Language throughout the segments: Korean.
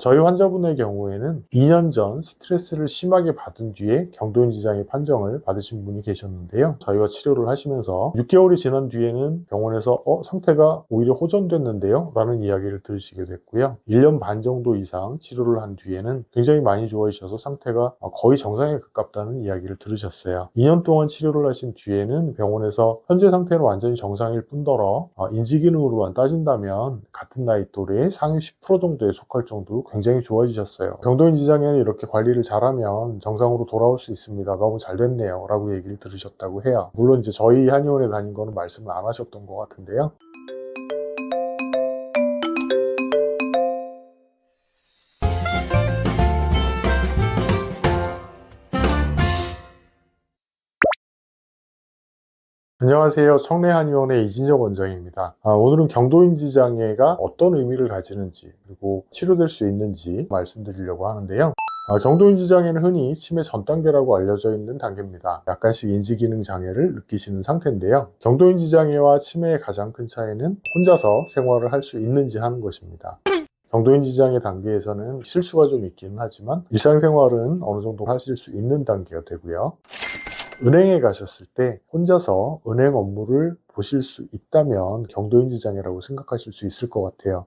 저희 환자분의 경우에는 2년 전 스트레스를 심하게 받은 뒤에 경도인 지장의 판정을 받으신 분이 계셨는데요. 저희와 치료를 하시면서 6개월이 지난 뒤에는 병원에서 상태가 오히려 호전됐는데요? 라는 이야기를 들으시게 됐고요. 1년 반 정도 이상 치료를 한 뒤에는 굉장히 많이 좋아지셔서 상태가 거의 정상에 가깝다는 이야기를 들으셨어요. 2년 동안 치료를 하신 뒤에는 병원에서 현재 상태는 완전히 정상일 뿐더러 인지기능으로만 따진다면 같은 나이 또래의 상위 10% 정도에 속할 정도로 굉장히 좋아지셨어요. 경도인 지장에는 이렇게 관리를 잘하면 정상으로 돌아올 수 있습니다. 너무 잘 됐네요. 라고 얘기를 들으셨다고 해요. 물론 이제 저희 한의원에 다닌 거는 말씀을 안 하셨던 것 같은데요. 안녕하세요. 청래한의원의 이진혁 원장입니다. 오늘은 경도인지 장애가 어떤 의미를 가지는지 그리고 치료될 수 있는지 말씀드리려고 하는데요. 경도인지 장애는 흔히 치매 전 단계라고 알려져 있는 단계입니다. 약간씩 인지기능 장애를 느끼시는 상태인데요. 경도인지 장애와 치매의 가장 큰 차이는 혼자서 생활을 할 수 있는지 하는 것입니다. 경도인지 장애 단계에서는 실수가 좀 있기는 하지만 일상생활은 어느 정도 하실 수 있는 단계가 되고요. 은행에 가셨을 때 혼자서 은행 업무를 보실 수 있다면 경도인지 장애라고 생각하실 수 있을 것 같아요.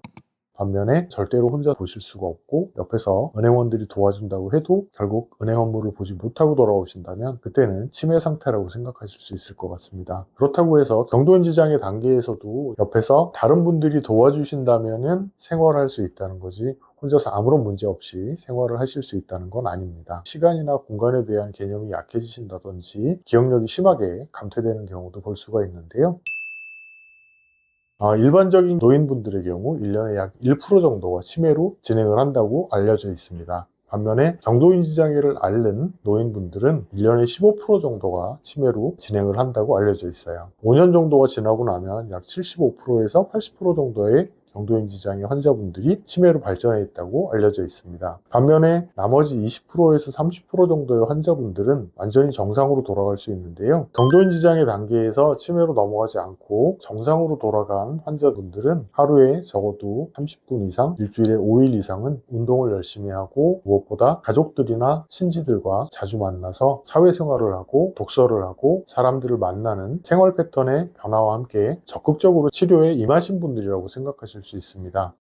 반면에 절대로 혼자 보실 수가 없고 옆에서 은행원들이 도와준다고 해도 결국 은행 업무를 보지 못하고 돌아오신다면 그때는 치매 상태라고 생각하실 수 있을 것 같습니다. 그렇다고 해서 경도인지 장애 단계에서도 옆에서 다른 분들이 도와주신다면 생활할 수 있다는 거지 혼자서 아무런 문제 없이 생활을 하실 수 있다는 건 아닙니다. 시간이나 공간에 대한 개념이 약해지신다든지 기억력이 심하게 감퇴되는 경우도 볼 수가 있는데요. 일반적인 노인분들의 경우 1년에 약 1% 정도가 치매로 진행을 한다고 알려져 있습니다. 반면에 경도인지 장애를 앓는 노인분들은 1년에 15% 정도가 치매로 진행을 한다고 알려져 있어요. 5년 정도가 지나고 나면 약 75%에서 80% 정도의 경도인지 장애 환자분들이 치매로 발전해 있다고 알려져 있습니다. 반면에 나머지 20%에서 30% 정도의 환자분들은 완전히 정상으로 돌아갈 수 있는데요. 경도인지 장애 단계에서 치매로 넘어가지 않고 정상으로 돌아간 환자분들은 하루에 적어도 30분 이상, 일주일에 5일 이상은 운동을 열심히 하고 무엇보다 가족들이나 친지들과 자주 만나서 사회생활을 하고 독서를 하고 사람들을 만나는 생활 패턴의 변화와 함께 적극적으로 치료에 임하신 분들이라고 생각하실 수 있습니다.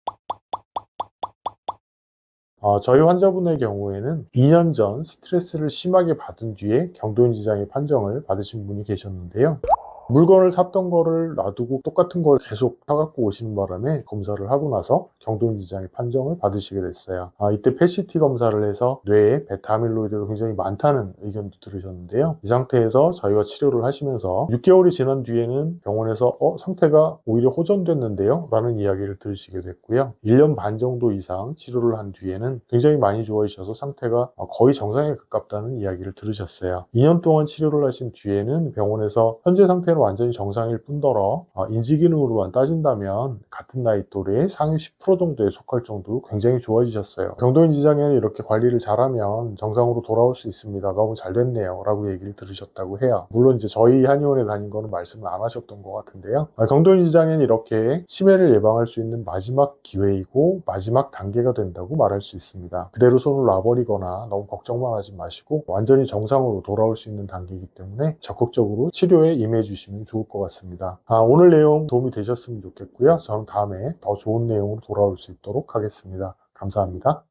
저희 환자분의 경우에는 2년 전 스트레스를 심하게 받은 뒤에 경도인지 장애 판정을 받으신 분이 계셨는데요. 물건을 샀던 거를 놔두고 똑같은 걸 계속 사갖고 오시는 바람에 검사를 하고 나서 경도인지 장애 판정을 받으시게 됐어요. 이때 PET 검사를 해서 뇌에 베타 아밀로이드가 굉장히 많다는 의견도 들으셨는데요. 이 상태에서 저희와 치료를 하시면서 6개월이 지난 뒤에는 병원에서 상태가 오히려 호전됐는데요? 라는 이야기를 들으시게 됐고요. 1년 반 정도 이상 치료를 한 뒤에는 굉장히 많이 좋아지셔서 상태가 거의 정상에 가깝다는 이야기를 들으셨어요. 2년 동안 치료를 하신 뒤에는 병원에서 현재 상태는 완전히 정상일 뿐더러 인지기능으로만 따진다면 같은 나이 또래의 상위 10% 정도에 속할 정도로 굉장히 좋아지셨어요. 경도인지 장애는 이렇게 관리를 잘하면 정상으로 돌아올 수 있습니다. 너무 잘 됐네요. 라고 얘기를 들으셨다고 해요. 물론 이제 저희 한의원에 다닌 거는 말씀을 안 하셨던 것 같은데요. 경도인지 장애는 이렇게 치매를 예방할 수 있는 마지막 기회이고 마지막 단계가 된다고 말할 수 있습니다. 그대로 손을 놔버리거나 너무 걱정만 하지 마시고 완전히 정상으로 돌아올 수 있는 단계이기 때문에 적극적으로 치료에 임해 주시면 좋을 것 같습니다. 오늘 내용 도움이 되셨으면 좋겠고요. 저는 다음에 더 좋은 내용으로 돌아올 수 있도록 하겠습니다. 감사합니다.